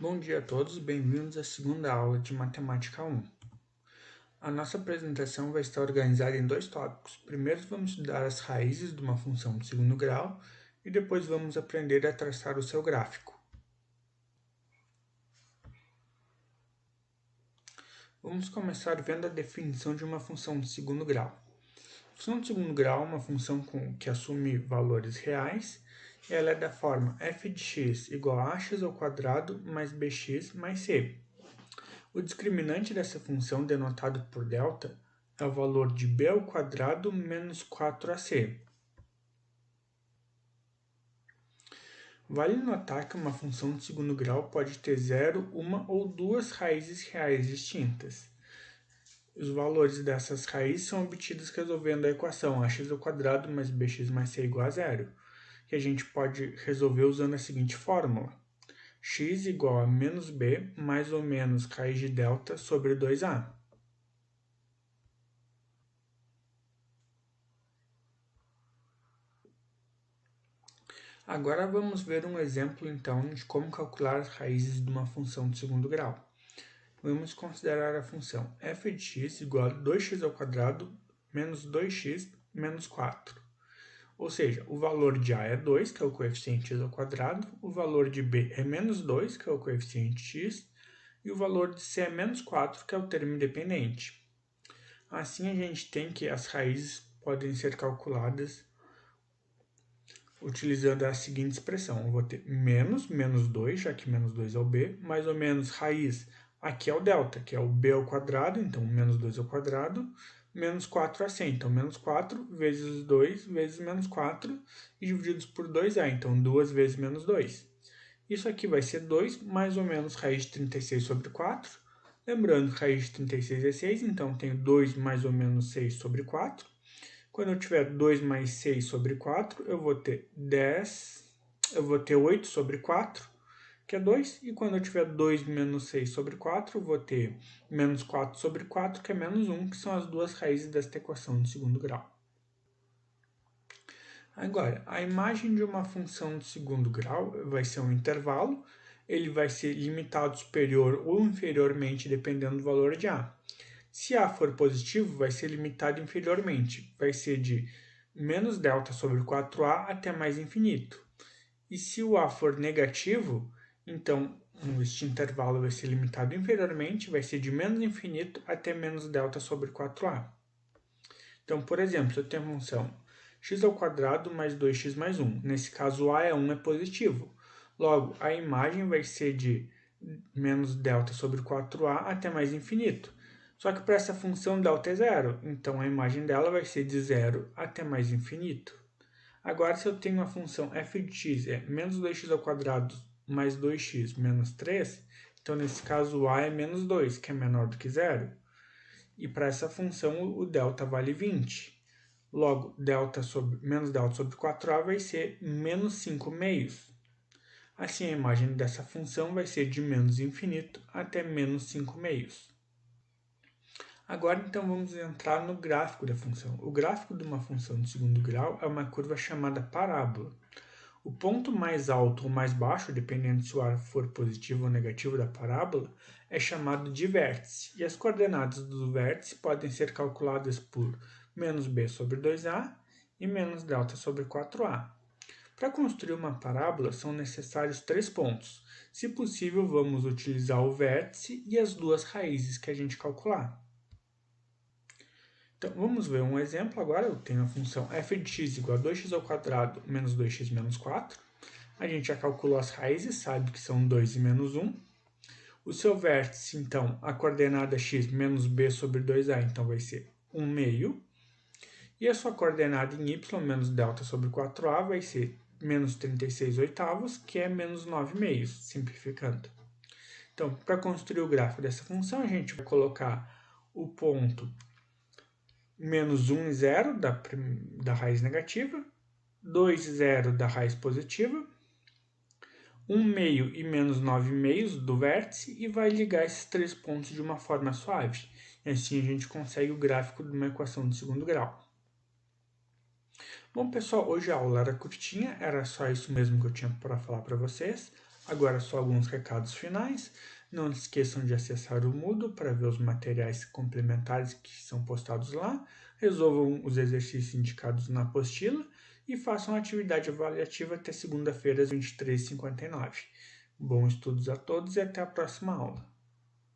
Bom dia a todos, bem-vindos à segunda aula de Matemática 1. A nossa apresentação vai estar organizada em dois tópicos. Primeiro vamos estudar as raízes de uma função de segundo grau e depois vamos aprender a traçar o seu gráfico. Vamos começar vendo a definição de uma função de segundo grau. Função de segundo grau é uma função que assume valores reais. Ela é da forma f de x igual a ax ao quadrado mais bx mais c. O discriminante dessa função, denotado por delta, é o valor de b ao quadrado menos 4ac. Vale notar que uma função de segundo grau pode ter 0, uma ou duas raízes reais distintas. Os valores dessas raízes são obtidos resolvendo a equação ax ao quadrado mais bx mais c igual a 0, que a gente pode resolver usando a seguinte fórmula: x igual a menos b mais ou menos raiz de delta sobre 2a. Agora vamos ver um exemplo, então, de como calcular as raízes de uma função de segundo grau. Vamos considerar a função f de x igual a 2x ao quadrado menos 2x menos 4. Ou seja, o valor de a é 2, que é o coeficiente x ao quadrado, o valor de b é menos 2, que é o coeficiente x, e o valor de c é menos 4, que é o termo independente. Assim, a gente tem que as raízes podem ser calculadas utilizando a seguinte expressão. Eu vou ter menos 2, já que menos 2 é o b, mais ou menos raiz, aqui é o delta, que é o b ao quadrado, então menos 2 ao quadrado, menos 4ac, então menos 4 vezes 2 vezes menos 4, e divididos por 2a, então 2 vezes menos 2. Isso aqui vai ser 2 mais ou menos raiz de 36 sobre 4. Lembrando que raiz de 36 é 6, então tenho 2 mais ou menos 6 sobre 4. Quando eu tiver 2 mais 6 sobre 4, eu vou ter 8 sobre 4, que é 2. E quando eu tiver 2 menos 6 sobre 4, eu vou ter menos 4 sobre 4, que é menos 1, que são as duas raízes desta equação de segundo grau. Agora, a imagem de uma função de segundo grau vai ser um intervalo. Ele vai ser limitado superior ou inferiormente, dependendo do valor de a. Se a for positivo, vai ser limitado inferiormente, vai ser de menos delta sobre 4a até mais infinito. E se o a for negativo, então este intervalo vai ser limitado inferiormente, vai ser de menos infinito até menos delta sobre 4a. Então, por exemplo, se eu tenho a função x ao quadrado mais 2x mais 1, nesse caso a é 1 é positivo. Logo, a imagem vai ser de menos delta sobre 4a até mais infinito. Só que para essa função delta é zero, então a imagem dela vai ser de 0 até mais infinito. Agora, se eu tenho a função f de x é menos 2x ao quadrado mais 2x menos 3, então nesse caso a é menos 2, que é menor do que zero. E para essa função o delta vale 20. Logo, menos delta sobre 4a vai ser menos 5 meios. Assim, a imagem dessa função vai ser de menos infinito até menos 5 meios. Agora, então, vamos entrar no gráfico da função. O gráfico de uma função de segundo grau é uma curva chamada parábola. O ponto mais alto ou mais baixo, dependendo se o ar for positivo ou negativo da parábola, é chamado de vértice, e as coordenadas do vértice podem ser calculadas por menos b sobre 2a e menos delta sobre 4a. Para construir uma parábola, são necessários 3 pontos. Se possível, vamos utilizar o vértice e as duas raízes que a gente calcular. Então, vamos ver um exemplo agora. Eu tenho a função f de x igual a 2x ao quadrado menos 2x menos 4. A gente já calculou as raízes, sabe que são 2 e menos 1. O seu vértice, então, a coordenada x menos b sobre 2a, então vai ser 1 meio. E a sua coordenada em y menos delta sobre 4a vai ser menos 36 oitavos, que é menos 9 meios, simplificando. Então, para construir o gráfico dessa função, a gente vai colocar o ponto menos 1 e 0 da raiz negativa, 2 e 0 da raiz positiva, 1 meio e menos 9 meios do vértice e vai ligar esses três pontos de uma forma suave. E assim a gente consegue o gráfico de uma equação de segundo grau. Bom, pessoal, hoje a aula era curtinha, era só isso mesmo que eu tinha para falar para vocês. Agora só alguns recados finais. Não esqueçam de acessar o Moodle para ver os materiais complementares que são postados lá. Resolvam os exercícios indicados na apostila e façam a atividade avaliativa até segunda-feira às 23h59. Bons estudos a todos e até a próxima aula.